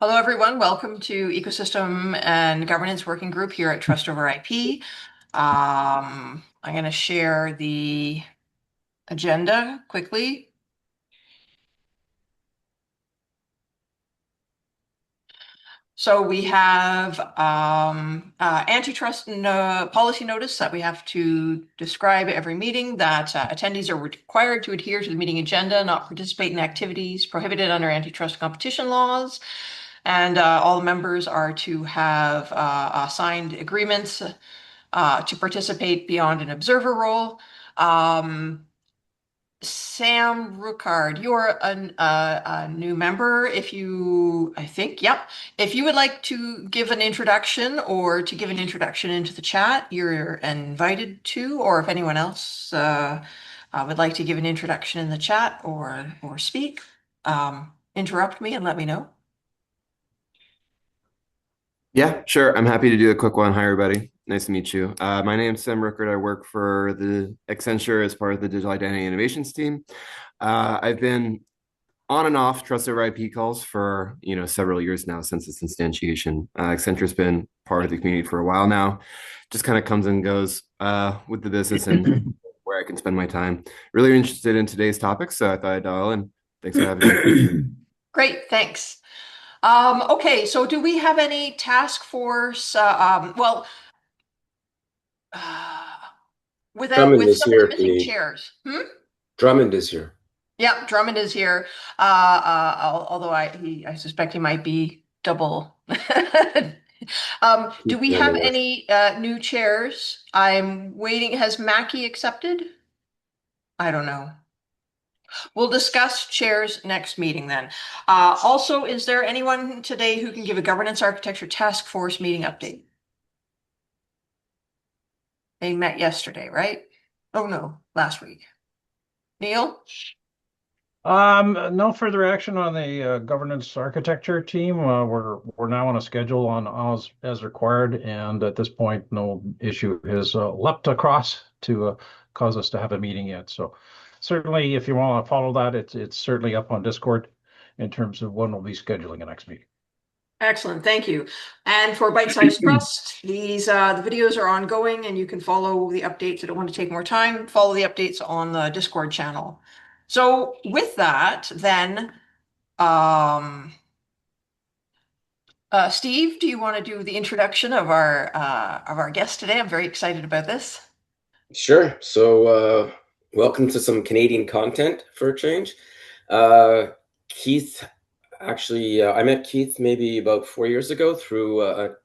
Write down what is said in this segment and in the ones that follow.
Hello, everyone. Welcome to Ecosystem and Governance Working Group here at Trust Over IP. I'm going to share the agenda quickly. So we have antitrust policy notice that we have to describe every meeting, that attendees are required to adhere to the meeting agenda, not participate in activities prohibited under antitrust competition laws. And all the members are to have signed agreements to participate beyond an observer role. Sam Ruckard, you're a new member. I think, yep. If you would like to give an introduction or to give an introduction into the chat, you're invited to, or if anyone else would like to give an introduction in the chat or speak, interrupt me and let me know. Yeah, sure. I'm happy to do a quick one. Hi, everybody. Nice to meet you. My name's Sam Rickard. I work for the Accenture as part of the Digital Identity Innovations team. I've been on and off Trust Over IP calls for several years now since its instantiation. Accenture's been part of the community for a while now. Just kind of comes and goes with the business and where I can spend my time. Really interested in today's topic, so I thought I'd dial in. Thanks for having me. Great, thanks. Okay, so do we have any task force? Uh, Drummond with is some of the here if you missing need. chairs. Drummond is here. Yeah, Drummond is here. Although I suspect he might be double. Do He's we have joining us. any new chairs? I'm waiting. Has Mackie accepted? I don't know. We'll discuss chairs next meeting then. Also, is there anyone today who can give a governance architecture task force meeting update? They met yesterday, right? Oh no, last week. Neil? No further action on the governance architecture team. We're now on a schedule on as required, and at this point, no issue has leapt across to cause us to have a meeting yet. So, certainly, if you want to follow that, it's certainly up on Discord in terms of when we'll be scheduling a next meeting. Excellent, thank you. And for Bite Size Trust, the videos are ongoing and you can follow the updates. I don't want to take more time. Follow the updates on the Discord channel. So with that, then, Steve, do you want to do the introduction of our guest today? I'm very excited about this. Sure. So, welcome to some Canadian content for a change. Uh, Keith, actually, I met Keith maybe about 4 years ago through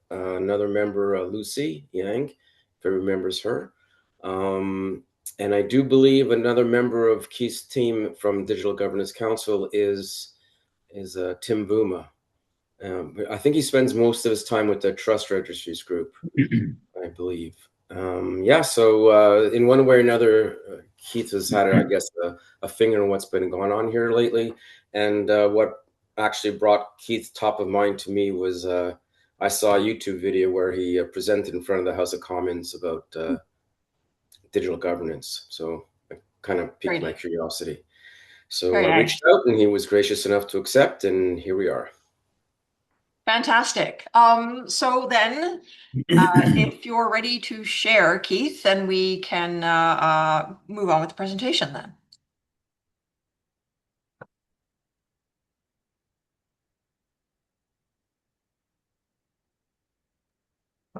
another member, Lucy Yang, if everyone remembers her. And I do believe another member of Keith's team from Digital Governance Council is Tim Vuma. I think he spends most of his time with the Trust Registries group, I believe. Yeah, so in one way or another, Keith has had, I guess, a finger in what's been going on here lately. And what actually brought Keith top of mind to me was I saw a YouTube video where he presented in front of the House of Commons about digital governance. So it kind of piqued my Great. curiosity. So Very I nice. reached out and he was gracious enough to accept, and here we are. Fantastic. So then, if you're ready to share, Keith, then we can move on with the presentation then.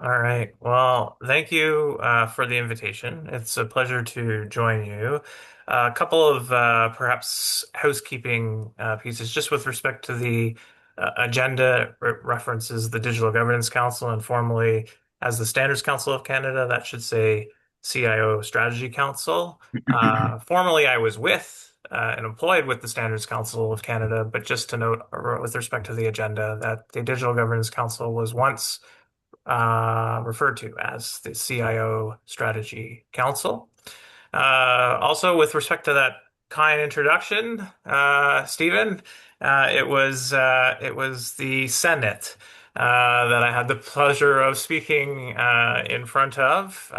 All right. Well, thank you for the invitation. It's a pleasure to join you. A couple of perhaps housekeeping pieces, just with respect to the agenda references the Digital Governance Council, and formally as the Standards Council of Canada. That should say CIO Strategy Council. Formerly, I was with and employed with the Standards Council of Canada, but just to note with respect to the agenda that the Digital Governance Council was once referred to as the CIO Strategy Council. Also, with respect to that kind introduction, Stephen, it was the Senate that I had the pleasure of speaking in front of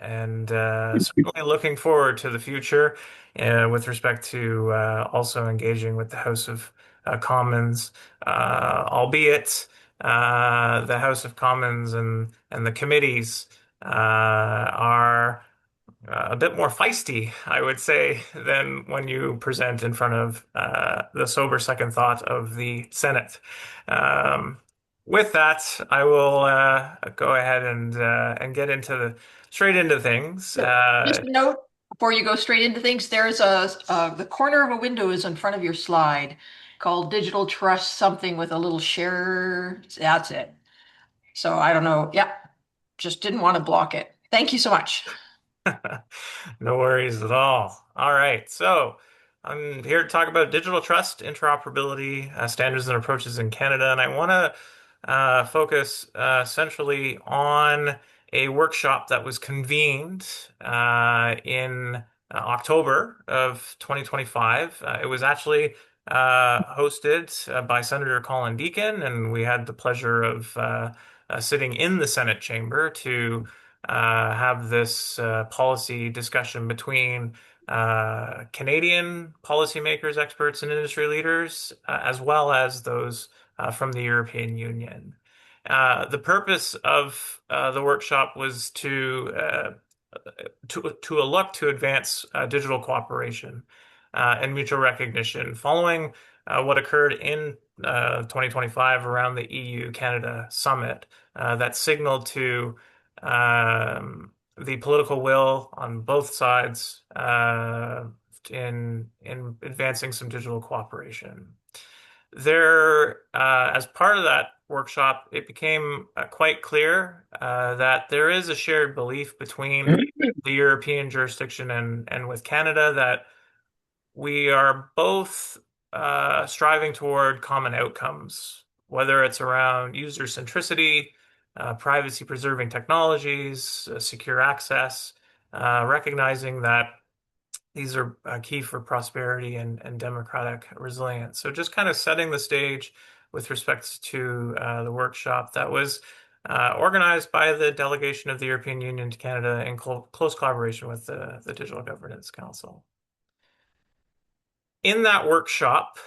and certainly looking forward to the future with respect to also engaging with the House of Commons, albeit the House of Commons and the committees are a bit more feisty, I would say, than when you present in front of the sober second thought of the Senate. Um, with that, I will go ahead and get into straight into things. Just a note before you go straight into things, there's the corner of a window is in front of your slide called Digital Trust something with a little share. That's it. So I don't know. Yeah, just didn't want to block it. Thank you so much. No worries at all. All right, so I'm here to talk about digital trust, interoperability, standards and approaches in Canada, and I want to focus centrally on a workshop that was convened in October of 2025. It was actually hosted by Senator Colin Deacon, and we had the pleasure of sitting in the Senate chamber to have this policy discussion between Canadian policymakers, experts, and industry leaders, as well as those from the European Union. The purpose of the workshop was to a look to advance digital cooperation and mutual recognition following what occurred in 2025 around the EU-Canada summit that signaled to the political will on both sides in advancing some digital cooperation. As part of that workshop, it became quite clear that there is a shared belief between the European jurisdiction and with Canada that we are both striving toward common outcomes, whether it's around user centricity, privacy preserving technologies, secure access, recognizing that these are key for prosperity and democratic resilience. So just kind of setting the stage with respect to the workshop that was organized by the delegation of the European Union to Canada in close collaboration with the Digital Governance Council. In that workshop,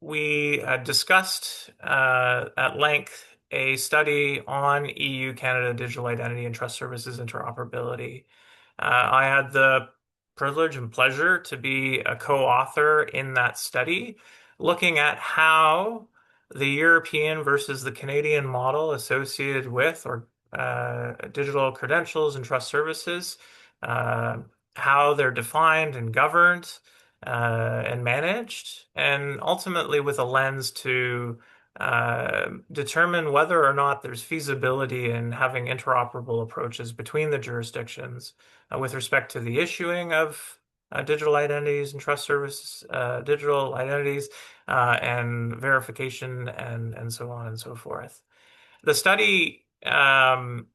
we discussed at length a study on EU-Canada digital identity and trust services interoperability. I had the privilege and pleasure to be a co-author in that study, looking at how the European versus the Canadian model associated with or digital credentials and trust services, how they're defined and governed and managed, and ultimately with a lens to determine whether or not there's feasibility in having interoperable approaches between the jurisdictions with respect to the issuing of digital identities and trust services, digital identities, and verification, and so on and so forth. The study found,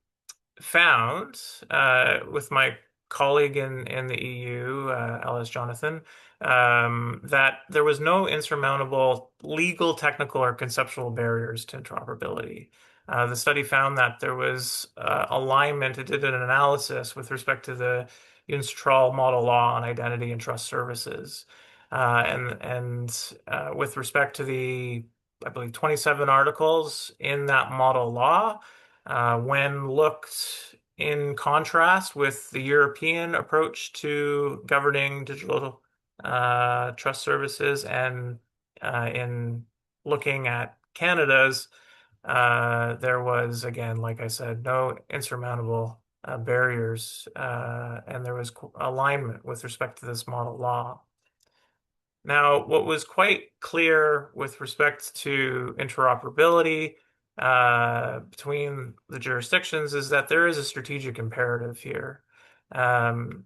with my colleague in the EU, Alice Jonathan, that there was no insurmountable legal, technical, or conceptual barriers to interoperability. The study found that there was alignment. It did an analysis with respect to the UNCITRAL model law on identity and trust services. With respect to the, I believe, 27 articles in that model law, when looked in contrast with the European approach to governing digital trust services and in looking at Canada's, there was, again, like I said, no insurmountable barriers, and there was alignment with respect to this model law. Now, what was quite clear with respect to interoperability between the jurisdictions is that there is a strategic imperative here. And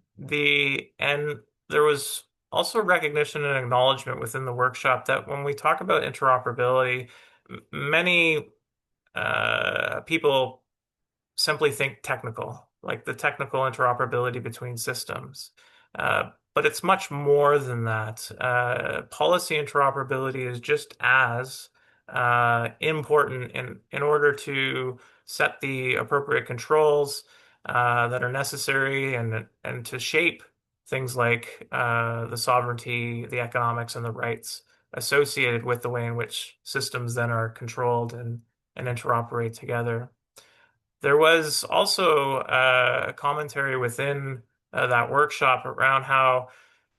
there was also recognition and acknowledgement within the workshop that when we talk about interoperability, many people simply think technical, like the technical interoperability between systems. But it's much more than that. Policy interoperability is just as important in order to set the appropriate controls that are necessary and to shape things like the sovereignty, the economics, and the rights associated with the way in which systems then are controlled and interoperate together. There was also a commentary within that workshop around how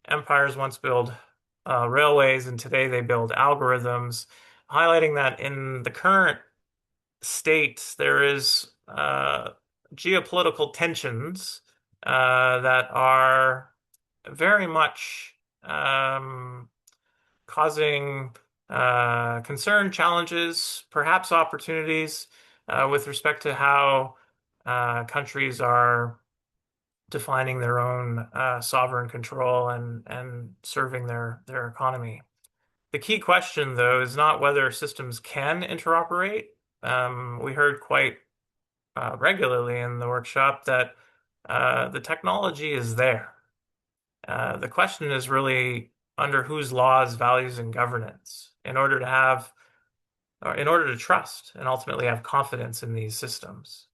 empires once built railways and today they build algorithms, highlighting that in the current state there is geopolitical tensions that are very much causing concern, challenges, perhaps opportunities with respect to how countries are defining their own sovereign control and serving their economy. The key question, though, is not whether systems can interoperate. We heard quite regularly in the workshop that the technology is there. The question is really under whose laws, values, and governance in order to trust and ultimately have confidence in these systems.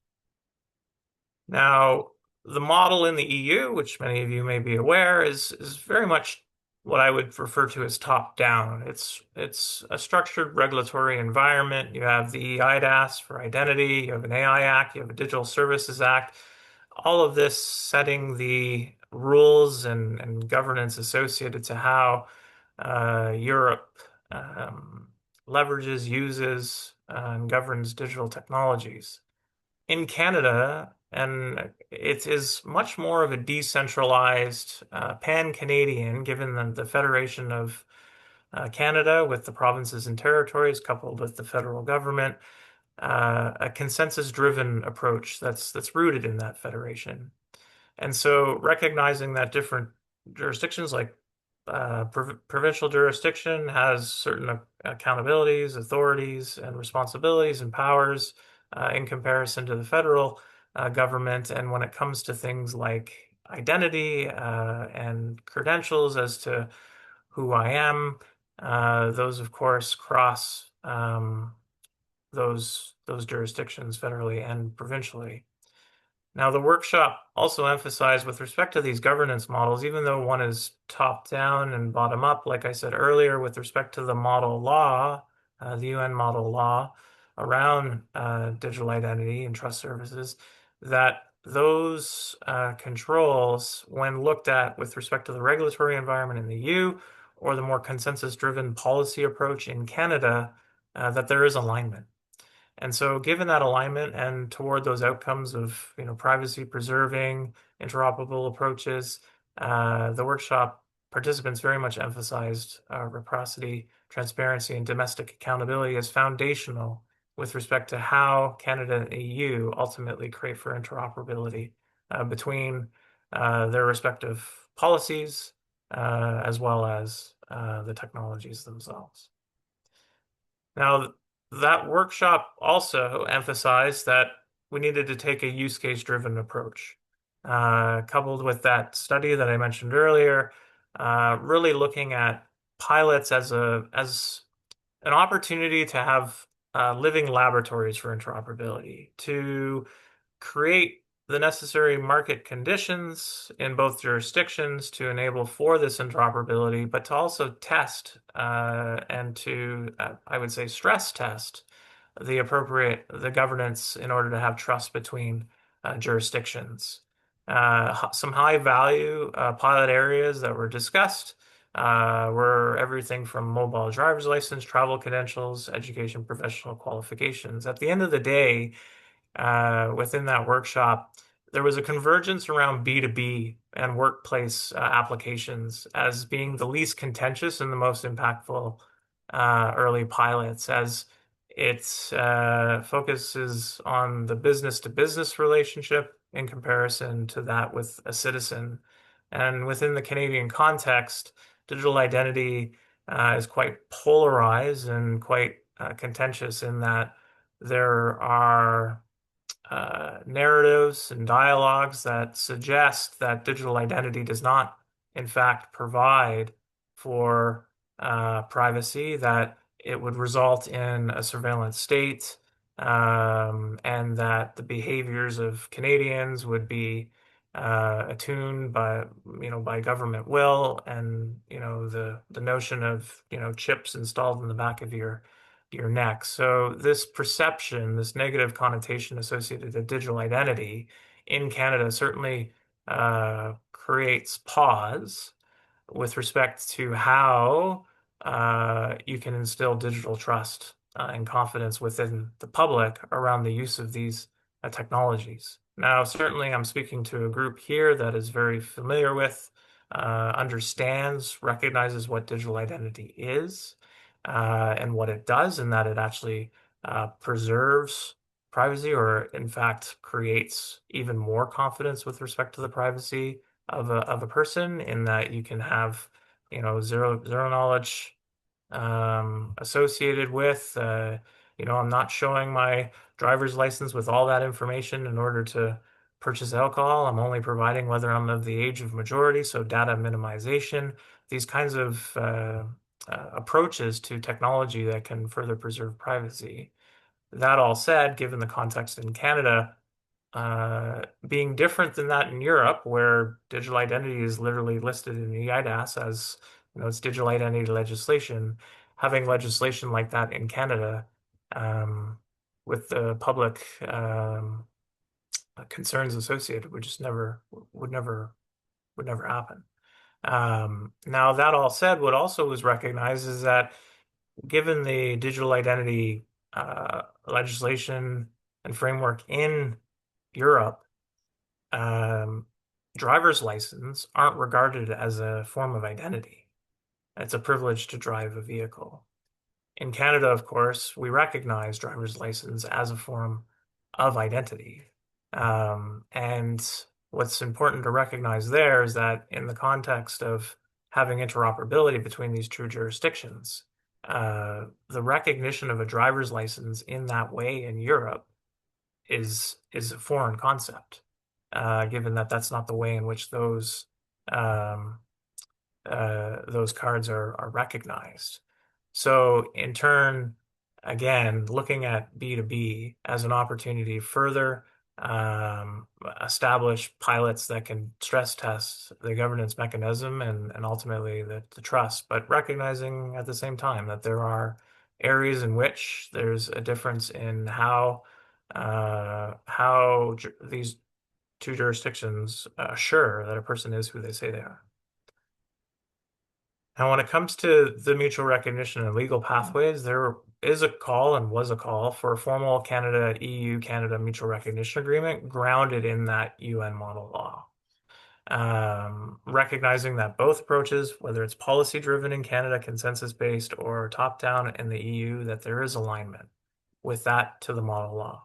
Now, the model in the EU, which many of you may be aware, is very much what I would refer to as top-down. It's a structured regulatory environment. You have the eIDAS for identity, you have an AI Act, you have a Digital Services Act, all of this setting the rules and governance associated to how Europe leverages, uses, and governs digital technologies. In Canada, and it is much more of a decentralized, pan-Canadian, given the Federation of Canada with the provinces and territories coupled with the federal government, a consensus-driven approach that's rooted in that federation. And so recognizing that different jurisdictions like provincial jurisdiction has certain accountabilities, authorities, and responsibilities and powers in comparison to the federal government. And when it comes to things like identity and credentials as to who I am, those of course cross those jurisdictions federally and provincially. Now, the workshop also emphasized with respect to these governance models, even though one is top down and bottom up, like I said earlier, with respect to the model law, the UN model law around digital identity and trust services, that those controls, when looked at with respect to the regulatory environment in the EU or the more consensus-driven policy approach in Canada, that there is alignment. And so given that alignment and toward those outcomes of, privacy preserving, interoperable approaches, the workshop participants very much emphasized reciprocity, transparency, and domestic accountability as foundational with respect to how Canada and EU ultimately create for interoperability between their respective policies as well as the technologies themselves. Now, that workshop also emphasized that we needed to take a use case driven approach, coupled with that study that I mentioned earlier, really looking at pilots as an opportunity to have living laboratories for interoperability, to create the necessary market conditions in both jurisdictions to enable for this interoperability, but to also test and to, I would say, stress test the governance in order to have trust between jurisdictions. Some high value pilot areas that were discussed were everything from mobile driver's license, travel credentials, education, professional qualifications. At the end of the day, within that workshop, there was a convergence around B2B and workplace applications as being the least contentious and the most impactful early pilots, as it focuses on the business to business relationship in comparison to that with a citizen. And within the Canadian context, digital identity is quite polarized and quite contentious in that there are narratives and dialogues that suggest that digital identity does not, in fact, provide for privacy, that it would result in a surveillance state, and that the behaviors of Canadians would be attuned by government will, and the notion of chips installed in the back of your neck. So this perception, this negative connotation associated with digital identity in Canada certainly creates pause with respect to how you can instill digital trust and confidence within the public around the use of these technologies. Now, certainly, I'm speaking to a group here that is very familiar with, understands, recognizes what digital identity is, and what it does, and that it actually preserves privacy, or in fact creates even more confidence with respect to the privacy of a person, in that you can have zero knowledge associated with I'm not showing my driver's license with all that information in order to purchase alcohol. I'm only providing whether I'm of the age of majority, so data minimization, these kinds of approaches to technology that can further preserve privacy. That all said, given the context in Canada, being different than that in Europe, where digital identity is literally listed in the EIDAS as it's digital identity legislation, having legislation like that in Canada, with the public concerns associated, would never happen. Now, that all said, what also was recognized is that given the digital identity legislation and framework in Europe, driver's license aren't regarded as a form of identity. It's a privilege to drive a vehicle. In Canada, of course, we recognize driver's license as a form of identity. And what's important to recognize there is that in the context of having interoperability between these two jurisdictions, the recognition of a driver's license in that way in Europe is a foreign concept, given that that's not the way in which those cards are recognized. So in turn, again, looking at B2B as an opportunity to further establish pilots that can stress test the governance mechanism and ultimately the trust, but recognizing at the same time that there are areas in which there's a difference in how these two jurisdictions assure that a person is who they say they are. Now, when it comes to the mutual recognition and legal pathways, there is a call, and was a call, for a formal EU-Canada mutual recognition agreement grounded in that UN model law. Recognizing that both approaches, whether it's policy-driven in Canada, consensus-based, or top-down in the EU, that there is alignment with that to the model law.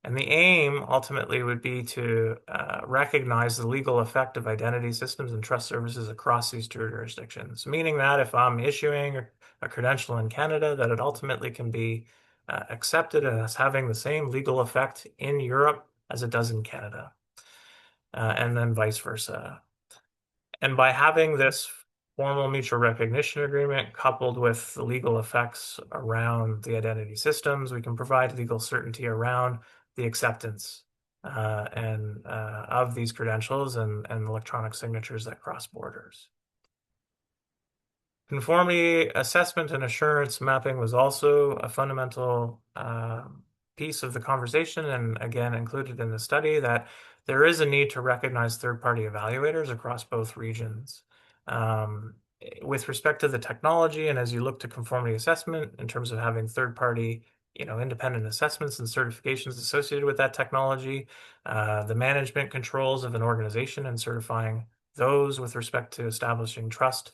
And the aim ultimately would be to recognize the legal effect of identity systems and trust services across these two jurisdictions, meaning that if I'm issuing a credential in Canada, that it ultimately can be accepted as having the same legal effect in Europe as it does in Canada, and then vice versa. And by having this formal mutual recognition agreement coupled with the legal effects around the identity systems, we can provide legal certainty around the acceptance of these credentials and electronic signatures that cross borders. Conformity assessment and assurance mapping was also a fundamental piece of the conversation, and again included in the study, that there is a need to recognize third-party evaluators across both regions. With respect to the technology, and as you look to conformity assessment in terms of having third-party independent assessments and certifications associated with that technology, the management controls of an organization and certifying those with respect to establishing trust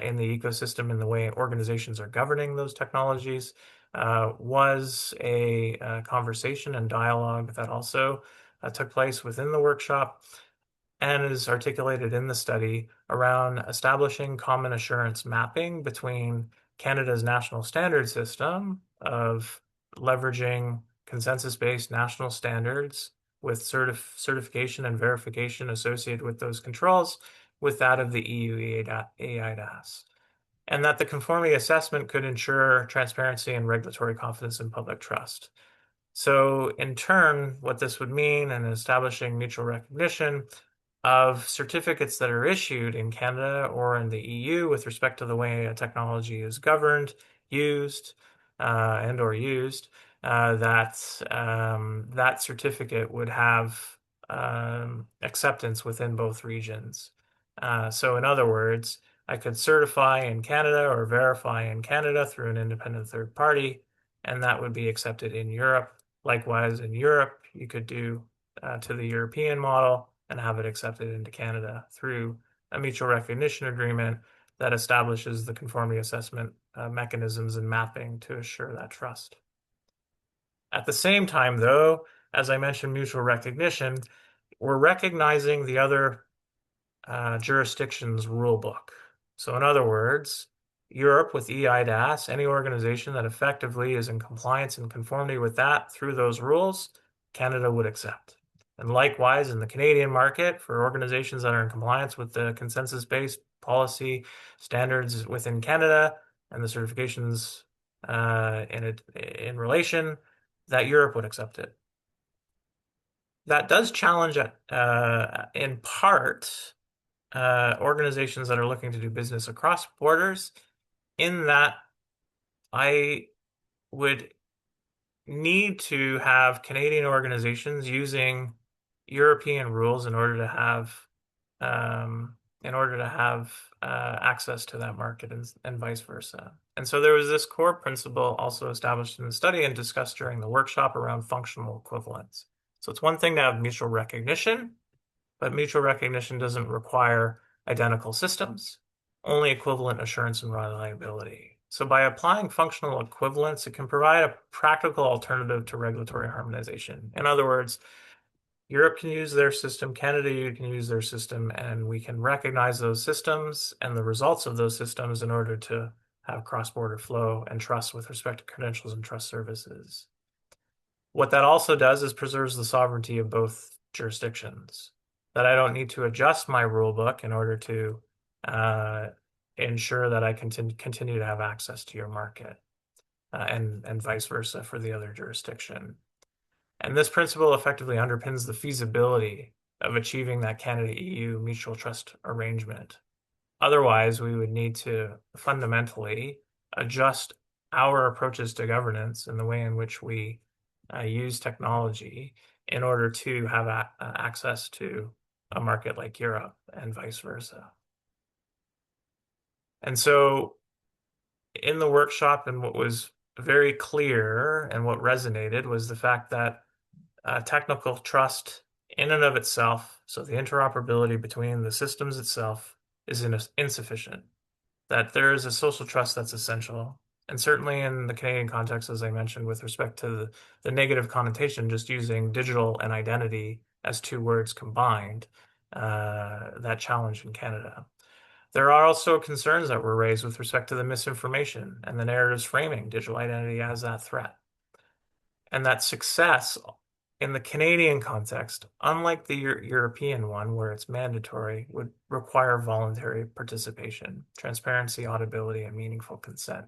in the ecosystem and the way organizations are governing those technologies was a conversation and dialogue that also took place within the workshop and is articulated in the study around establishing common assurance mapping between Canada's national standard system of leveraging consensus-based national standards with certification and verification associated with those controls with that of the EU EIDAS, and that the conformity assessment could ensure transparency and regulatory confidence and public trust. So in turn, what this would mean in establishing mutual recognition of certificates that are issued in Canada or in the EU with respect to the way a technology is governed, used, and or used, that certificate would have acceptance within both regions. So in other words, I could certify in Canada or verify in Canada through an independent third party, and that would be accepted in Europe. Likewise, in Europe, you could do to the European model and have it accepted into Canada through a mutual recognition agreement that establishes the conformity assessment mechanisms and mapping to assure that trust. At the same time, though, as I mentioned, mutual recognition, we're recognizing the other jurisdiction's rule book. So in other words, Europe with EIDAS, any organization that effectively is in compliance and conformity with that through those rules, Canada would accept. And likewise, in the Canadian market, for organizations that are in compliance with the consensus-based policy standards within Canada and the certifications in relation, that Europe would accept it. That does challenge, in part, organizations that are looking to do business across borders, in that I would need to have Canadian organizations using European rules in order to have access to that market and vice versa. And so there was this core principle also established in the study and discussed during the workshop around functional equivalence. So it's one thing to have mutual recognition, but mutual recognition doesn't require identical systems, only equivalent assurance and reliability. So by applying functional equivalence, it can provide a practical alternative to regulatory harmonization. In other words, Europe can use their system, Canada can use their system, and we can recognize those systems and the results of those systems in order to have cross-border flow and trust with respect to credentials and trust services. What that also does is preserves the sovereignty of both jurisdictions, that I don't need to adjust my rule book in order to ensure that I continue to have access to your market, and vice versa for the other jurisdiction. And this principle effectively underpins the feasibility of achieving that Canada-EU mutual trust arrangement. Otherwise, we would need to fundamentally adjust our approaches to governance and the way in which we use technology in order to have access to a market like Europe and vice versa. And so in the workshop, and what was very clear and what resonated was the fact that technical trust in and of itself, so the interoperability between the systems itself, is insufficient. That there is a social trust that's essential. And certainly in the Canadian context, as I mentioned, with respect to the negative connotation, just using digital and identity as two words combined, that challenge in Canada. There are also concerns that were raised with respect to the misinformation and the narratives framing digital identity as that threat. And that success in the Canadian context, unlike the European one where it's mandatory, would require voluntary participation, transparency, auditability, and meaningful consent.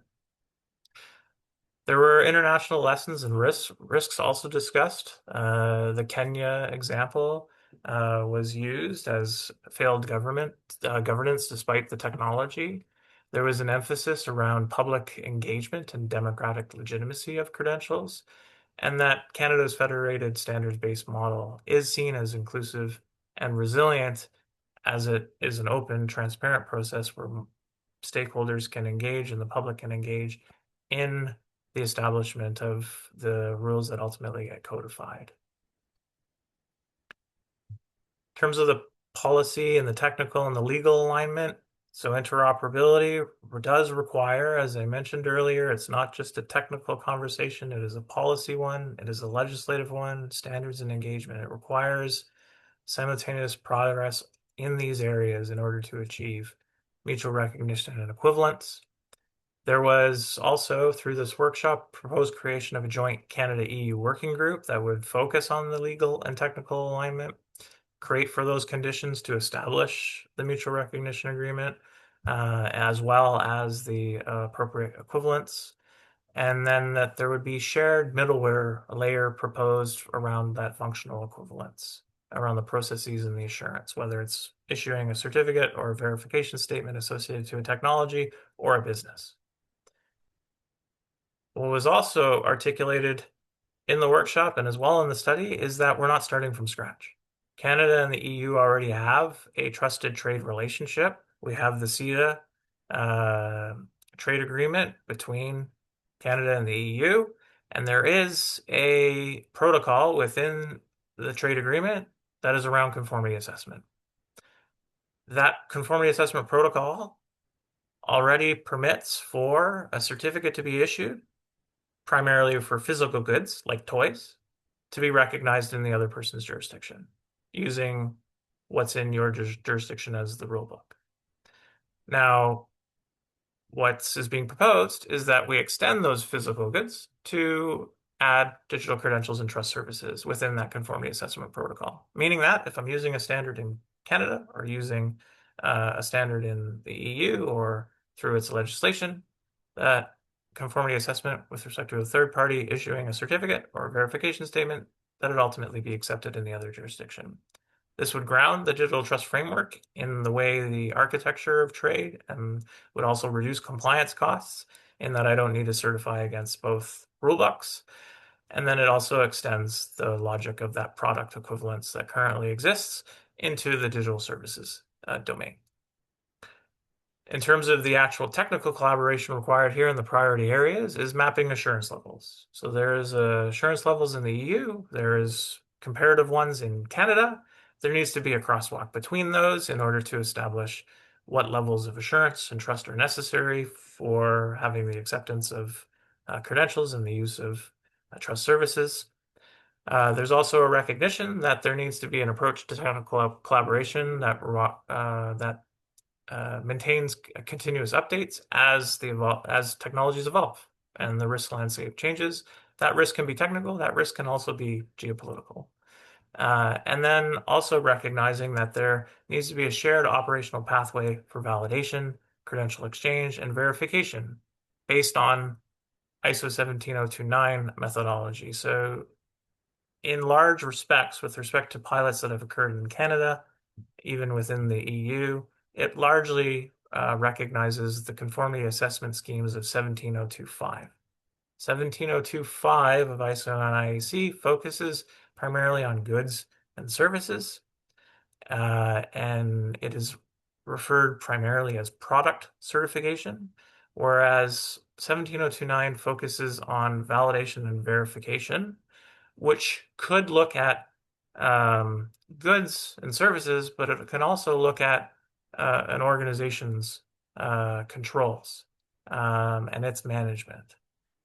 There were international lessons and risks also discussed. The Kenya example was used as failed governance despite the technology. There was an emphasis around public engagement and democratic legitimacy of credentials, and that Canada's federated standards-based model is seen as inclusive and resilient, as it is an open, transparent process where stakeholders can engage and the public can engage in the establishment of the rules that ultimately get codified. In terms of the policy and the technical and the legal alignment, so interoperability does require, as I mentioned earlier, it's not just a technical conversation, it is a policy one, it is a legislative one, standards and engagement. It requires simultaneous progress in these areas in order to achieve mutual recognition and equivalence. There was also, through this workshop, proposed creation of a joint Canada-EU working group that would focus on the legal and technical alignment, create for those conditions to establish the mutual recognition agreement, as well as the appropriate equivalence. and then that there would be shared middleware layer proposed around that functional equivalence, around the processes and the assurance, whether it's issuing a certificate or a verification statement associated to a technology or a business. What was also articulated in the workshop and as well in the study is that we're not starting from scratch. Canada and the EU already have a trusted trade relationship. We have the CETA trade agreement between Canada and the EU, and there is a protocol within the trade agreement that is around conformity assessment. That conformity assessment protocol already permits for a certificate to be issued, primarily for physical goods like toys, to be recognized in the other person's jurisdiction using what's in your jurisdiction as the rule book. Now, what is being proposed is that we extend those physical goods to add digital credentials and trust services within that conformity assessment protocol, meaning that if I'm using a standard in Canada or using a standard in the EU or through its legislation, that conformity assessment with respect to a third party issuing a certificate or a verification statement, that it ultimately be accepted in the other jurisdiction. This would ground the digital trust framework in the way the architecture of trade and would also reduce compliance costs in that I don't need to certify against both rulebooks. And then it also extends the logic of that product equivalence that currently exists into the digital services domain. In terms of the actual technical collaboration required here in the priority areas is mapping assurance levels. So there's assurance levels in the EU, there's comparative ones in Canada. There needs to be a crosswalk between those in order to establish what levels of assurance and trust are necessary for having the acceptance of credentials and the use of trust services. There's also a recognition that there needs to be an approach to technical collaboration that maintains continuous updates as technologies evolve and the risk landscape changes. That risk can be technical, that risk can also be geopolitical. And then also recognizing that there needs to be a shared operational pathway for validation, credential exchange, and verification based on ISO 17029 methodology. So in large respects, with respect to pilots that have occurred in Canada, even within the EU, it largely recognizes the conformity assessment schemes of 17025. 17025 of ISO and IEC focuses primarily on goods and services, and it is referred primarily as product certification, whereas 17029 focuses on validation and verification, which could look at goods and services, but it can also look at an organization's controls and its management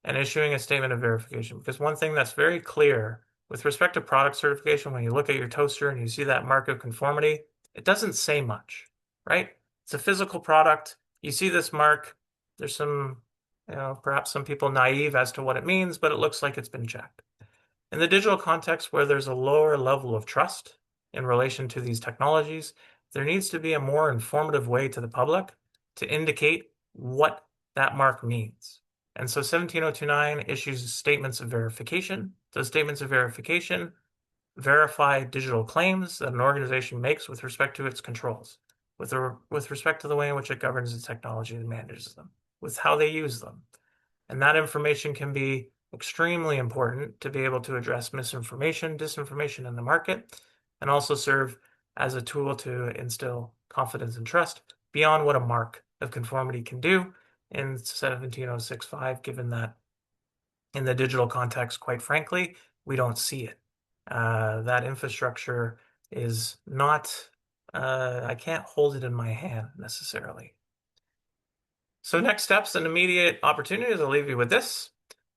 and issuing a statement of verification. Because one thing that's very clear with respect to product certification, when you look at your toaster and you see that mark of conformity, it doesn't say much, right? It's a physical product. You see this mark. There's some, perhaps some people naive as to what it means, but it looks like it's been checked. In the digital context where there's a lower level of trust in relation to these technologies, there needs to be a more informative way to the public to indicate what that mark means. And so 17029 issues statements of verification. Those statements of verification verify digital claims that an organization makes with respect to its controls, with respect to the way in which it governs its technology and manages them, with how they use them. And that information can be extremely important to be able to address misinformation, disinformation in the market, and also serve as a tool to instill confidence and trust beyond what a mark of conformity can do in 17065, given that in the digital context, quite frankly, we don't see it. That infrastructure is not, I can't hold it in my hand necessarily. So next steps and immediate opportunities, I'll leave you with this,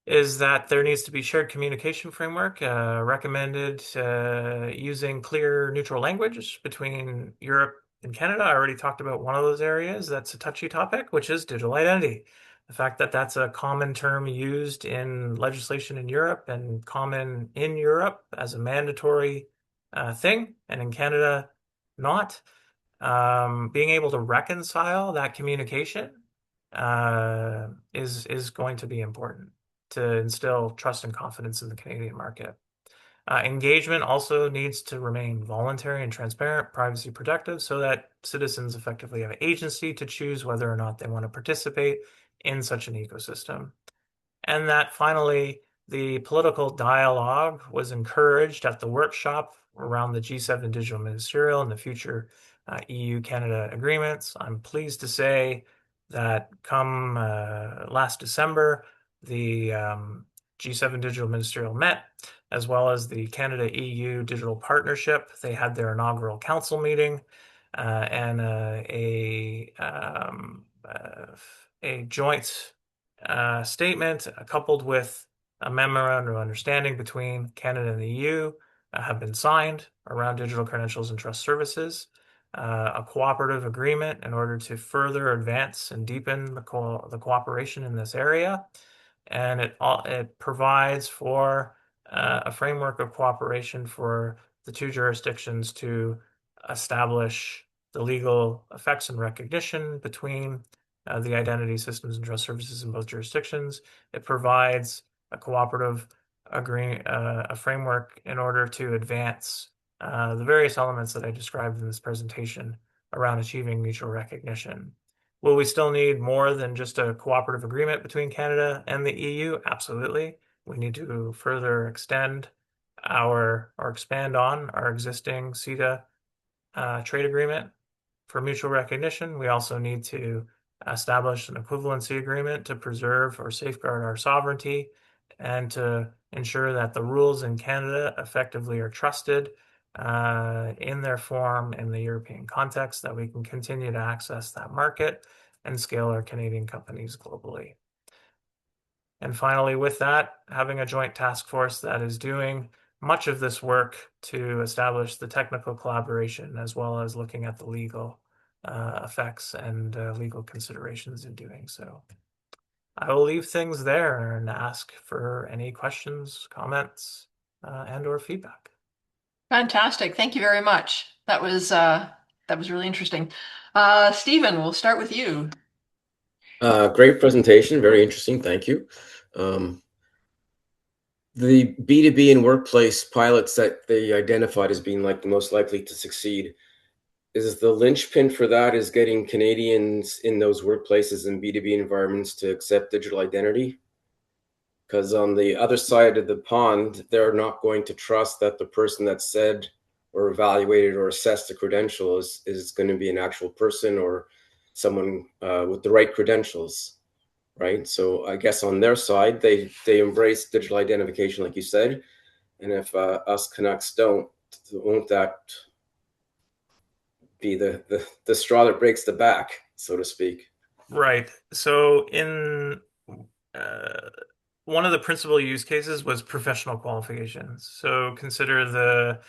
is that there needs to be shared communication framework recommended using clear neutral language between Europe and Canada. I already talked about one of those areas that's a touchy topic, which is digital identity. The fact that that's a common term used in legislation in Europe and common in Europe as a mandatory thing, and in Canada not. Being able to reconcile that communication is going to be important. to instill trust and confidence in the Canadian market. Engagement also needs to remain voluntary and transparent, privacy protective, so that citizens effectively have agency to choose whether or not they want to participate in such an ecosystem. And that finally, the political dialogue was encouraged at the workshop around the G7 Digital Ministerial and the future EU-Canada agreements. I'm pleased to say that come last December, the G7 Digital Ministerial met, as well as the Canada-EU Digital Partnership. They had their inaugural council meeting and a joint statement coupled with a memorandum of understanding between Canada and the EU have been signed around digital credentials and trust services, a cooperative agreement in order to further advance and deepen the cooperation in this area. And it provides for a framework of cooperation for the two jurisdictions to establish the legal effects and recognition between the identity systems and trust services in both jurisdictions. It provides a cooperative a framework in order to advance the various elements that I described in this presentation around achieving mutual recognition. Will we still need more than just a cooperative agreement between Canada and the EU? Absolutely. We need to further extend or expand on our existing CETA trade agreement for mutual recognition. We also need to establish an equivalency agreement to preserve or safeguard our sovereignty and to ensure that the rules in Canada effectively are trusted in their form in the European context, that we can continue to access that market and scale our Canadian companies globally. And finally, with that, having a joint task force that is doing much of this work to establish the technical collaboration, as well as looking at the legal effects and legal considerations in doing so. I will leave things there and ask for any questions, comments, and/or feedback. Fantastic. Thank you very much. That was really interesting. Stephen, we'll start with you. Great presentation, very interesting. Thank you. The B2B and workplace pilots that they identified as being like the most likely to succeed, is the linchpin for that is getting Canadians in those workplaces and B2B environments to accept digital identity? Because on the other side of the pond, they're not going to trust that the person that said or evaluated or assessed the credential is going to be an actual person or someone with the right credentials, right? So I guess on their side, they embrace digital identification, like you said. And if us Canucks don't, won't that be the straw that breaks the back, so to speak? Right. So in one of the principal use cases was professional qualifications. So consider the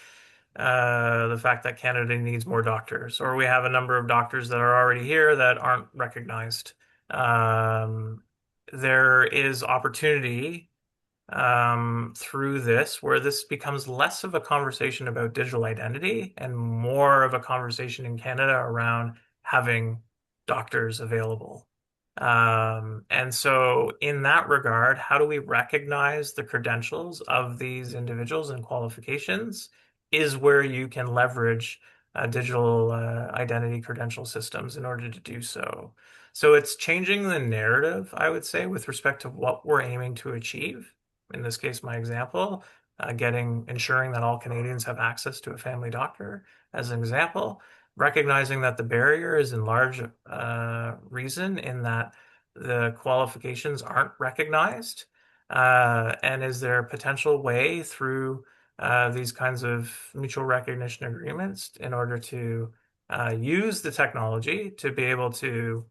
fact that Canada needs more doctors, or we have a number of doctors that are already here that aren't recognized. There is opportunity through this where this becomes less of a conversation about digital identity and more of a conversation in Canada around having doctors available. And so in that regard, how do we recognize the credentials of these individuals and qualifications is where you can leverage digital identity credential systems in order to do so. So it's changing the narrative, I would say, with respect to what we're aiming to achieve. In this case, my example, ensuring that all Canadians have access to a family doctor as an example, recognizing that the barrier is in large reason in that the qualifications aren't recognized. And is there a potential way through these kinds of mutual recognition agreements in order to use the technology to be able to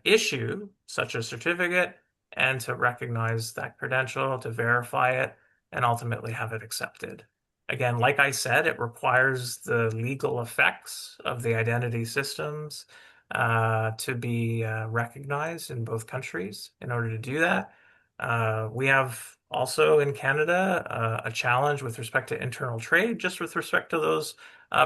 issue such a certificate and to recognize that credential, to verify it, and ultimately have it accepted? Again, like I said, it requires the legal effects of the identity systems to be recognized in both countries in order to do that. We have also in Canada a challenge with respect to internal trade, just with respect to those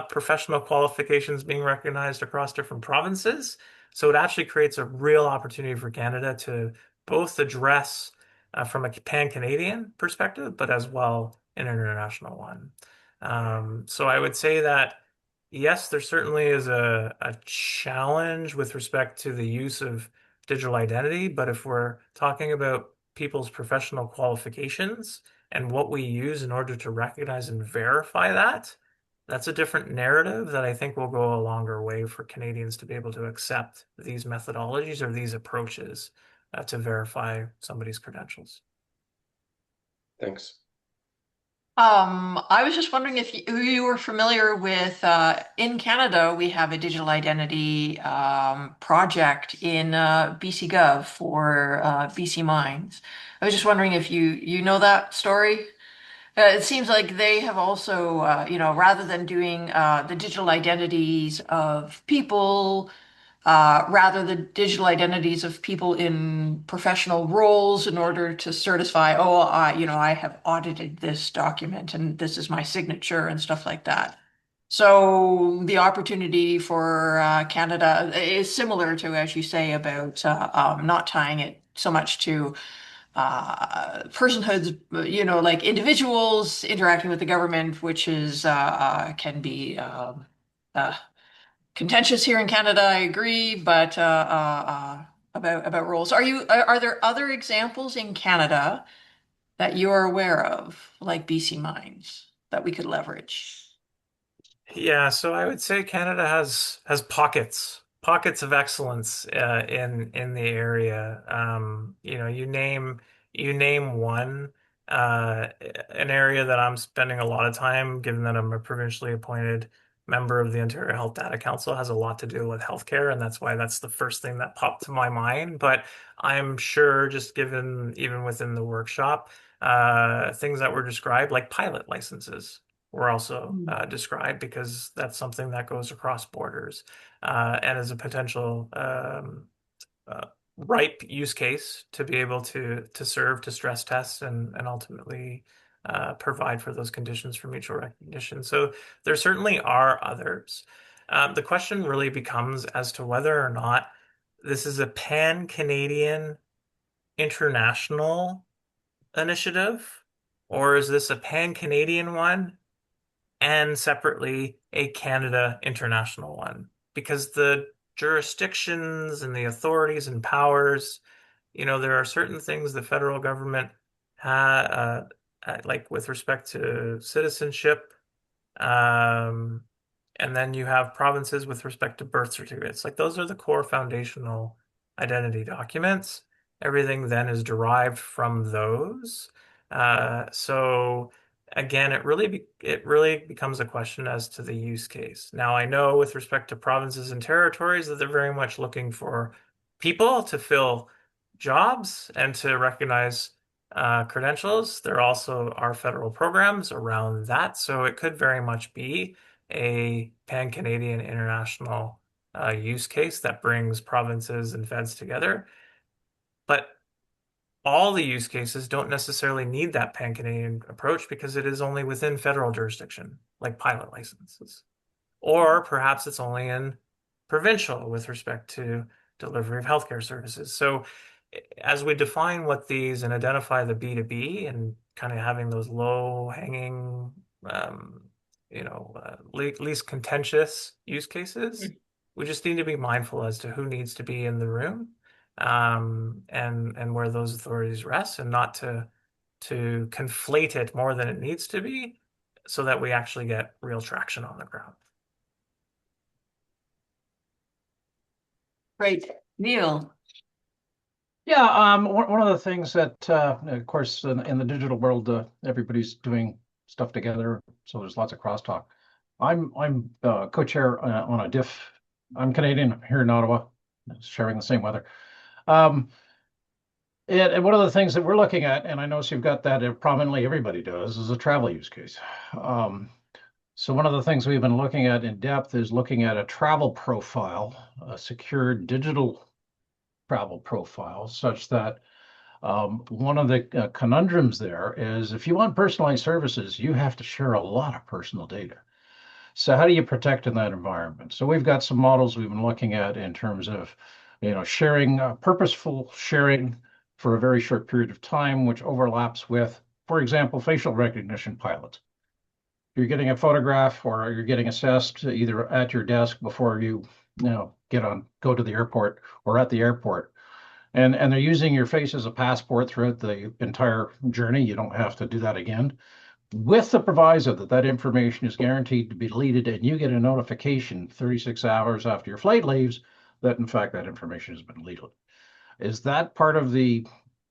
professional qualifications being recognized across different provinces. So it actually creates a real opportunity for Canada to both address from a pan-Canadian perspective, but as well an international one. So I would say that yes, there certainly is a challenge with respect to the use of digital identity, but if we're talking about people's professional qualifications and what we use in order to recognize and verify that, that's a different narrative that I think will go a longer way for Canadians to be able to accept these methodologies or these approaches to verify somebody's credentials. Thanks. I was just wondering if you were familiar with, in Canada, we have a digital identity project in BC Gov for BC Mines. I was just wondering if you know that story. It seems like they have also, rather than doing the digital identities of people, rather the digital identities of people in professional roles in order to certify, oh, I have audited this document and this is my signature and stuff like that. So the opportunity for Canada is similar to, as you say, about not tying it so much to personhoods, like individuals interacting with the government, which is can be uh, contentious here in Canada. I agree, but about roles. Are there other examples in Canada that you're aware of, like BC Mines, that we could leverage? Yeah, so I would say Canada has pockets of excellence in the area. You name one. An area that I'm spending a lot of time, given that I'm a provincially appointed member of the Ontario Health Data Council, has a lot to do with healthcare, and that's why that's the first thing that popped to my mind. But I'm sure, just given even within the workshop, things that were described, like pilot licenses were also described because that's something that goes across borders and is a potential uh, ripe use case to be able to serve to stress test and ultimately provide for those conditions for mutual recognition. So there certainly are others. The question really becomes as to whether or not this is a pan-Canadian international initiative, or is this a pan-Canadian one and separately a Canada international one? Because the jurisdictions and the authorities and powers, there are certain things the federal government like with respect to citizenship, um, and then you have provinces with respect to birth certificates. Like those are the core foundational identity documents. Everything then is derived from those. So again, it really becomes a question as to the use case. Now, I know with respect to provinces and territories that they're very much looking for people to fill jobs and to recognize credentials. There also are federal programs around that, so it could very much be a pan-Canadian international use case that brings provinces and feds together. But all the use cases don't necessarily need that pan-Canadian approach because it is only within federal jurisdiction, like pilot licenses. Or perhaps it's only in provincial with respect to delivery of healthcare services. So as we define what these and identify the B2B and kind of having those low hanging, least contentious use cases, we just need to be mindful as to who needs to be in the room, and where those authorities rest, and not to conflate it more than it needs to be, so that we actually get real traction on the ground. Great. Neil. Yeah, one of the things that, of course, in the digital world, everybody's doing stuff together, so there's lots of crosstalk. I'm co-chair on a diff. I'm Canadian, I'm here in Ottawa, sharing the same weather. And one of the things that we're looking at, and I notice you've got that prominently, everybody does, is a travel use case. So one of the things we've been looking at in depth is looking at a travel profile, a secure digital travel profile, such that one of the conundrums there is if you want personalized services, you have to share a lot of personal data. So how do you protect in that environment? So we've got some models we've been looking at in terms of, sharing, purposeful sharing for a very short period of time, which overlaps with, for example, facial recognition pilots. You're getting a photograph or you're getting assessed either at your desk before you go to the airport or at the airport. And they're using your face as a passport throughout the entire journey. You don't have to do that again, with the proviso that that information is guaranteed to be deleted, and you get a notification 36 hours after your flight leaves that, in fact, that information has been deleted. Is that part of the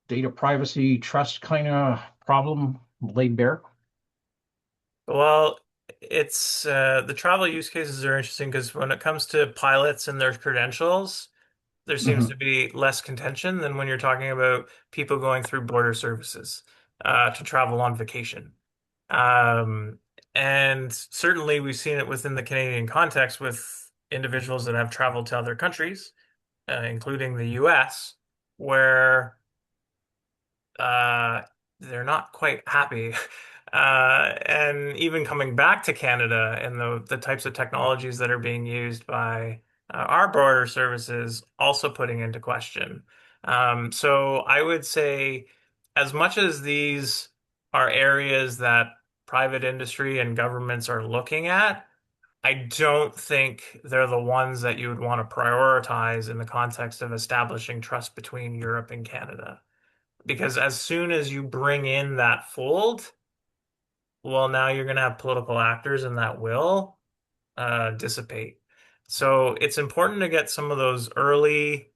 data privacy trust kind of problem laid bare? Well, it's the travel use cases are interesting because when it comes to pilots and their credentials, there seems to Mhm. be less contention than when you're talking about people going through border services to travel on vacation. Um, and certainly we've seen it within the Canadian context with individuals that have traveled to other countries, including the US, where uh, they're not quite happy. And even coming back to Canada and the types of technologies that are being used by our border services also putting into question. So I would say, as much as these are areas that private industry and governments are looking at, I don't think they're the ones that you would want to prioritize in the context of establishing trust between Europe and Canada. Because as soon as you bring in that fold, well, now you're going to have political actors and that will dissipate. So it's important to get some of those early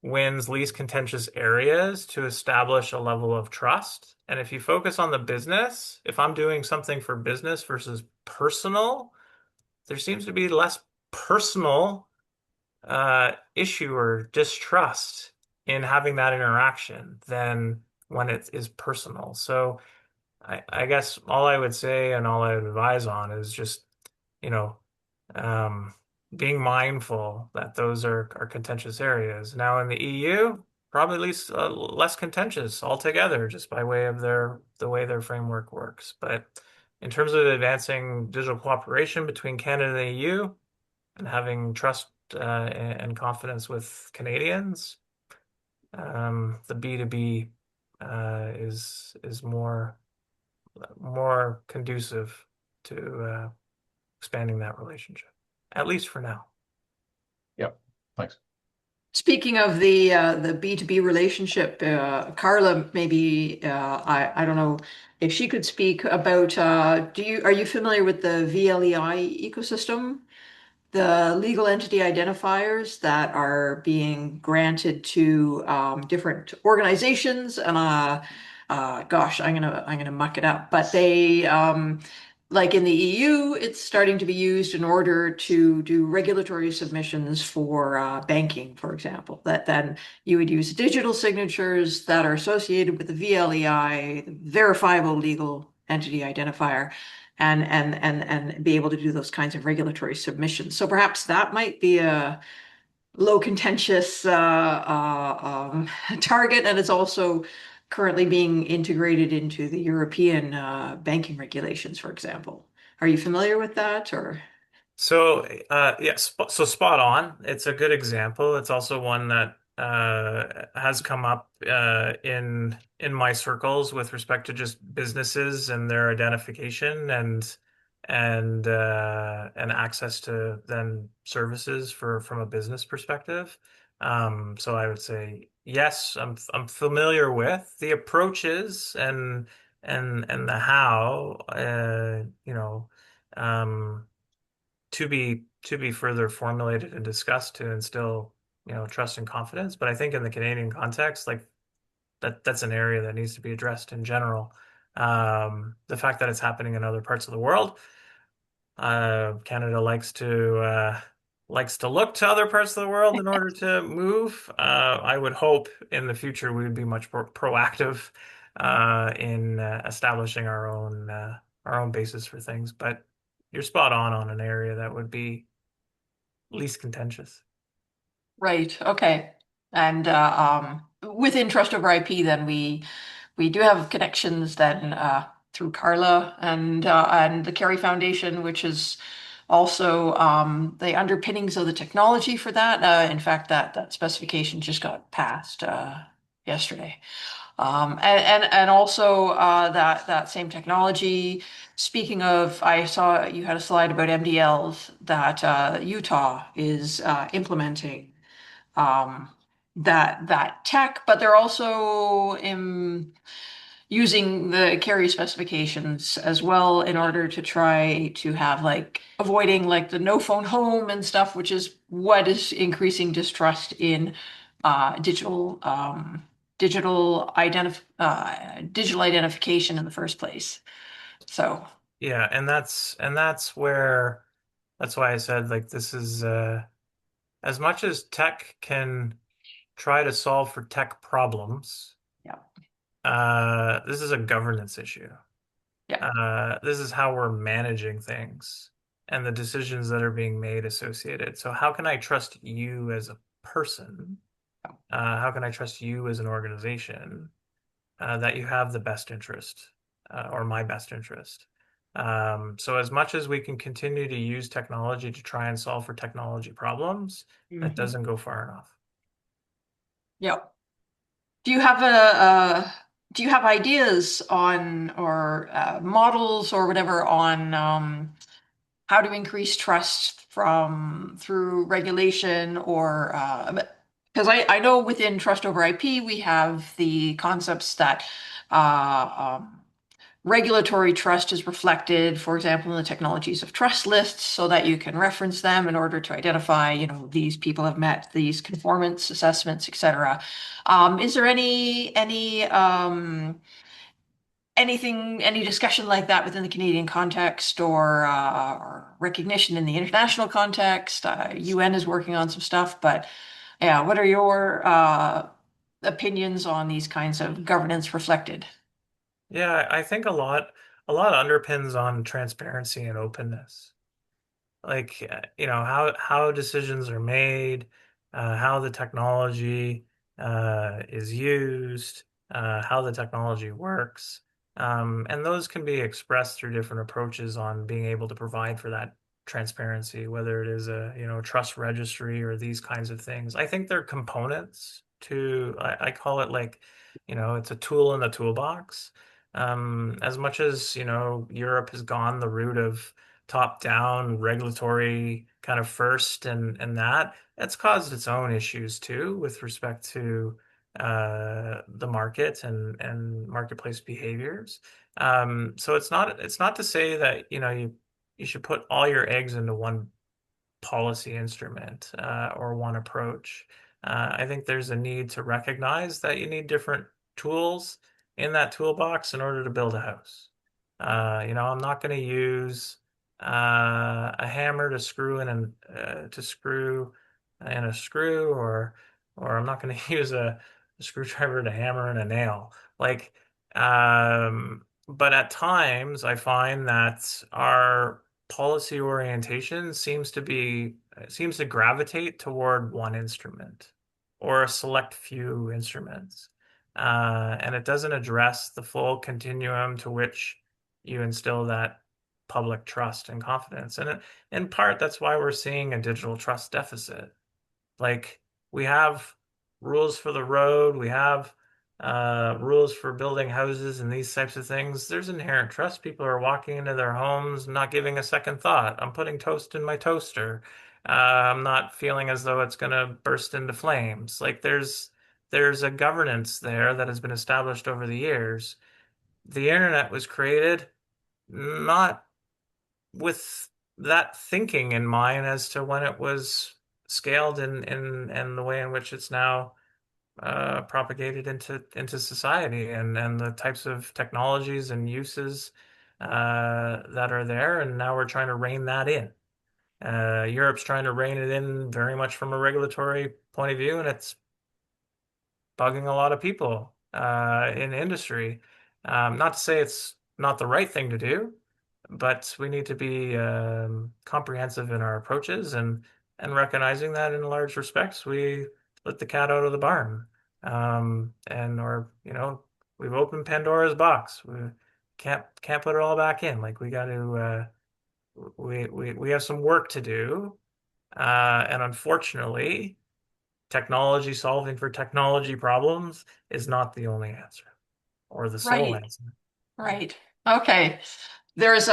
wins, least contentious areas to establish a level of trust. And if you focus on the business, if I'm doing something for business versus personal, there seems to be less personal issue or distrust in having that interaction than when it is personal. So I guess all I would say and all I would advise on is just, you know, um, being mindful that those are contentious areas. Now in the EU, probably at least less contentious altogether, just by way of the way their framework works. But in terms of advancing digital cooperation between Canada and the EU and having trust and confidence with Canadians, the B2B is more conducive to expanding that relationship, at least for now. Yep. Thanks. Speaking of the B2B relationship, Carla, maybe I don't know if she could speak about are you familiar with the VLEI ecosystem? The legal entity identifiers that are being granted to different organizations, and gosh, I'm gonna muck it up, but they like in the EU, it's starting to be used in order to do regulatory submissions for banking, for example. That then you would use digital signatures that are associated with the VLEI, the verifiable legal entity identifier, and be able to do those kinds of regulatory submissions. So perhaps that might be a low contentious target, and it's also currently being integrated into the European banking regulations, for example. Are you familiar with that, or? So, so spot on. It's a good example. It's also one that has come up in my circles with respect to just businesses and their identification and access to then services from a business perspective. So I would say yes, I'm familiar with the approaches and the how, um, to be further formulated and discussed to instill, trust and confidence. But I think in the Canadian context, like that's an area that needs to be addressed in general. The fact that it's happening in other parts of the world, Canada likes to look to other parts of the world in order to move. I would hope in the future we would be much more proactive in establishing our own basis for things. But you're spot on an area that would be least contentious. Right. Okay. And within Trust over IP, then we do have connections then through Carla and the Kerry Foundation, which is also the underpinnings of the technology for that. In fact, that specification just got passed. yesterday. And also that same technology. Speaking of, I saw you had a slide about MDLs that Utah is implementing um, that tech, but they're also using the carrier specifications as well in order to try to have like avoiding like the no phone home and stuff, which is what is increasing distrust in digital digital identification in the first place. So Yeah, and that's where that's why I said like this is as much as tech can try to solve for tech problems, yeah, this is a governance issue. yeah. This is how we're managing things and the decisions that are being made associated. So how can I trust you as a person? How can I trust you as an organization that you have the best interest or my best interest? So as much as we can continue to use technology to try and solve for technology problems, that Mhm. doesn't go far enough. Yep. Do you have ideas on or models or whatever on how to increase trust from through regulation or because I know within trust over IP we have the concepts that regulatory trust is reflected, for example, in the technologies of trust lists, so that you can reference them in order to identify, these people have met these conformance assessments, etc. Is there any discussion like that within the Canadian context or recognition in the international context? UN is working on some stuff, but yeah, what are your opinions on these kinds of governance reflected? Yeah, I think a lot underpins on transparency and openness. Like how decisions are made, how the technology is used, how the technology works, and those can be expressed through different approaches on being able to provide for that transparency, whether it is a trust registry or these kinds of things. I think they're components to I call it like it's a tool in the toolbox. As much as Europe has gone the route of top-down regulatory kind of first and that's caused its own issues too with respect to the market and marketplace behaviors. So it's not to say that you should put all your eggs into one policy instrument or one approach. I think there's a need to recognize that you need different tools in that toolbox in order to build a house. I'm not going to use a hammer to screw in to screw in a screw, or I'm not going to use a screwdriver to hammer in a nail. Like, but at times I find that our policy orientation seems to gravitate toward one instrument or a select few instruments. And it doesn't address the full continuum to which you instill that public trust and confidence. And in part, that's why we're seeing a digital trust deficit. Like we have rules for the road, we have rules for building houses and these types of things. There's inherent trust. People are walking into their homes, not giving a second thought. I'm putting toast in my toaster. I'm not feeling as though it's going to burst into flames. Like there's a governance there that has been established over the years. The internet was created not with that thinking in mind as to when it was scaled in the way in which it's now propagated into society and the types of technologies and uses that are there. And now we're trying to rein that in. Europe's trying to rein it in very much from a regulatory point of view, and it's bugging a lot of people in industry. Not to say it's not the right thing to do, but we need to be comprehensive in our approaches and recognizing that in large respects we let the cat out of the barn, and or we've opened Pandora's box. We can't put it all back in. Like we got to we have some work to do, and unfortunately. technology solving for technology problems is not the only answer or the sole Right. answer. Right. Okay. There's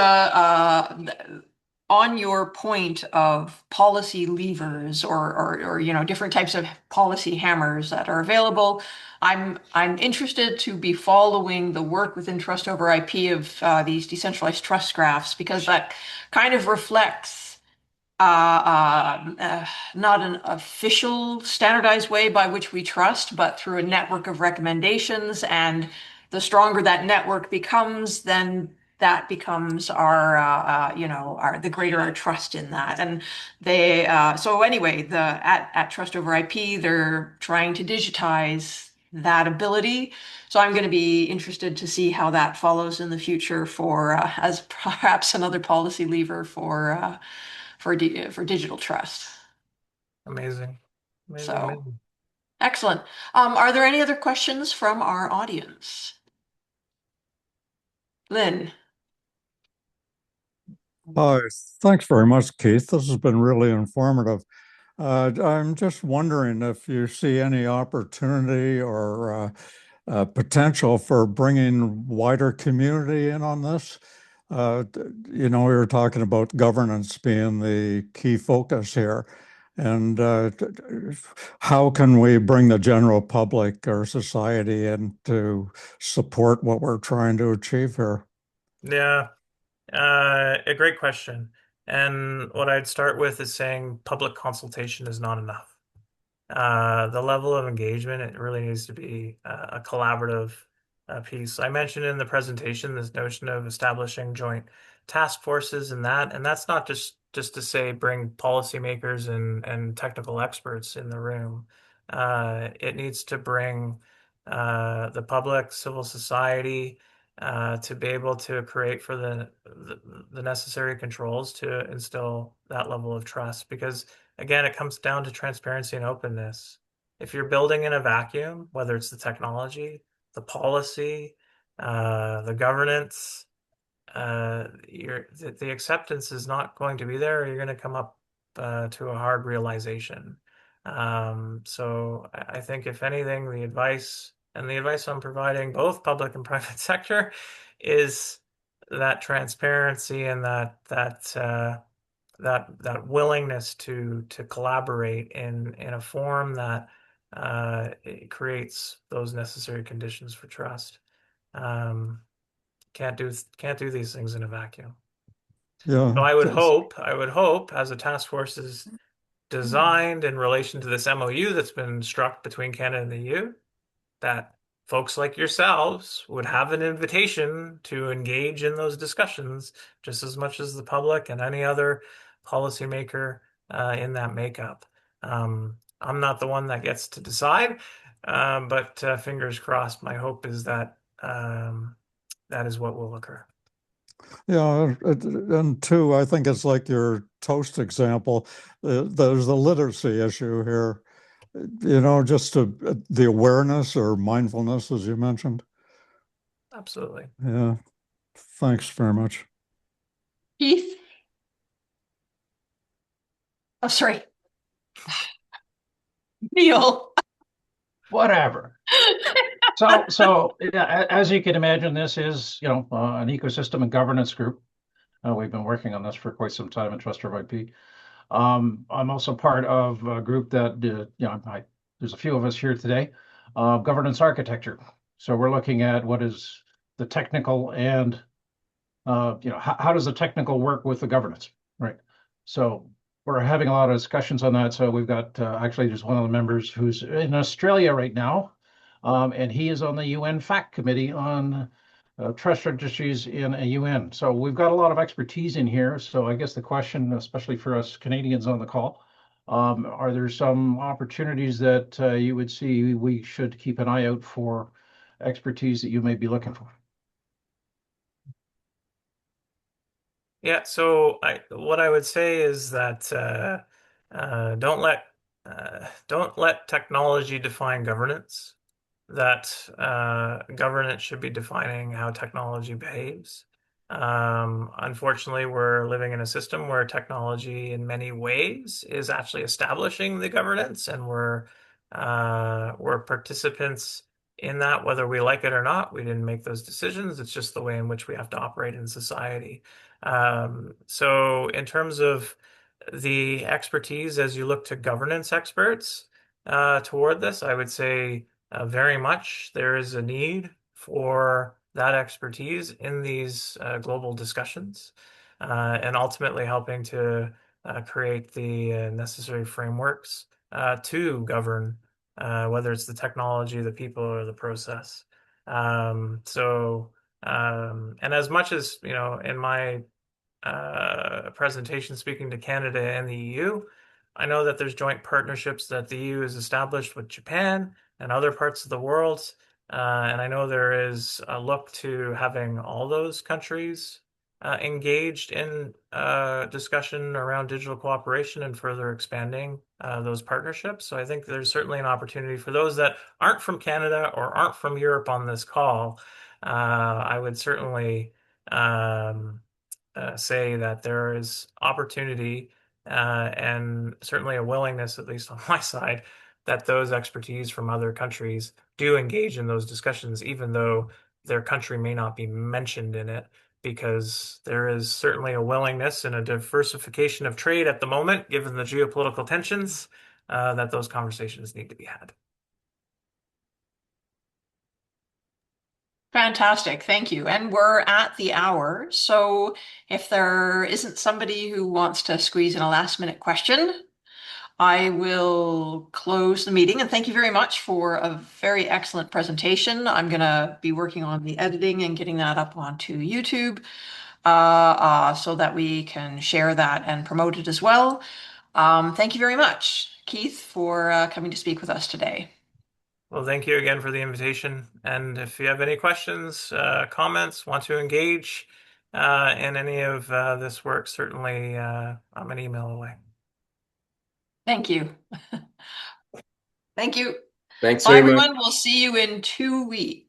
on your point of policy levers or different types of policy hammers that are available. I'm interested to be following the work within Trust over IP of these decentralized trust graphs because that kind of reflects not an official standardized way by which we trust, but through a network of recommendations. And the stronger that network becomes, then that becomes our the greater our trust in that. And so anyway, at Trust over IP, they're trying to digitize that ability. So I'm going to be interested to see how that follows in the future for as perhaps another policy lever for digital trust. Amazing. Amazing, So amazing. excellent. Are there any other questions from our audience? Lynn. Hi, thanks very much, Keith. This has been really informative. I'm just wondering if you see any opportunity or potential for bringing wider community in on this. We were talking about governance being the key focus here. And how can we bring the general public or society in to support what we're trying to achieve here? Yeah, a great question. And what I'd start with is saying public consultation is not enough. The level of engagement, it really needs to be a collaborative piece. I mentioned in the presentation this notion of establishing joint task forces and that's not just to say bring policymakers and technical experts in the room. It needs to bring the public, civil society, to be able to create for the necessary controls to instill that level of trust. Because again, it comes down to transparency and openness. If you're building in a vacuum, whether it's the technology, the policy, the governance, the acceptance is not going to be there. Or you're going to come up to a hard realization. So I think if anything, the advice and the advice I'm providing, both public and private sector, is that transparency and that willingness to collaborate in a form that it creates those necessary conditions for trust. Um, can't do these things in a vacuum. Yeah, So I would hope as a task force is designed in relation to this MOU that's been struck between Canada and the EU, that folks like yourselves would have an invitation to engage in those discussions just as much as the public and any other policymaker in that makeup. I'm not the one that gets to decide, but fingers crossed, my hope is that that is what will occur. yeah, and two, I think it's like your toast example. There's the literacy issue here, just the awareness or mindfulness, as you mentioned. Absolutely. Yeah, thanks very much. Keith? Oh, sorry. Neil. Whatever. So yeah, as you can imagine, this is, an ecosystem and governance group. We've been working on this for quite some time in Trust over IP. I'm also part of a group that, there's a few of us here today, governance architecture. So we're looking at what is the technical and, how does the technical work with the governance, right? So we're having a lot of discussions on that. So we've got, actually, there's one of the members who's in Australia right now, and he is on the UN FACT committee on trust registries in a UN. So we've got a lot of expertise in here. So I guess the question, especially for us Canadians on the call, are there some opportunities that you would see we should keep an eye out for expertise that you may be looking for? Yeah, so what I would say is that don't let technology define governance. That governance should be defining how technology behaves. Unfortunately, we're living in a system where technology, in many ways, is actually establishing the governance, and we're We're participants in that, whether we like it or not. We didn't make those decisions. It's just the way in which we have to operate in society. So in terms of the expertise, as you look to governance experts toward this, I would say very much there is a need for that expertise in these global discussions, and ultimately helping to create the necessary frameworks to govern whether it's the technology, the people, or the process. And as much as, in my presentation speaking to Canada and the EU, I know that there's joint partnerships that the EU has established with Japan and other parts of the world. And I know there is a look to having all those countries engaged in discussion around digital cooperation and further expanding those partnerships. So I think there's certainly an opportunity for those that aren't from Canada or aren't from Europe on this call. I would certainly say that there is opportunity and certainly a willingness, at least on my side, that those expertise from other countries do engage in those discussions, even though their country may not be mentioned in it, because there is certainly a willingness and a diversification of trade at the moment, given the geopolitical tensions, that those conversations need to be had. Fantastic. Thank you. And we're at the hour. So if there isn't somebody who wants to squeeze in a last minute question, I will close the meeting. And thank you very much for a very excellent presentation. I'm going to be working on the editing and getting that up onto YouTube so that we can share that and promote it as well. Thank you very much, Keith, for coming to speak with us today. Well, thank you again for the invitation. And if you have any questions, comments, want to engage in any of this work, certainly I'm an email away. Thank you. Thank you. Thanks Bye, very much. everyone. We'll see you in 2 weeks.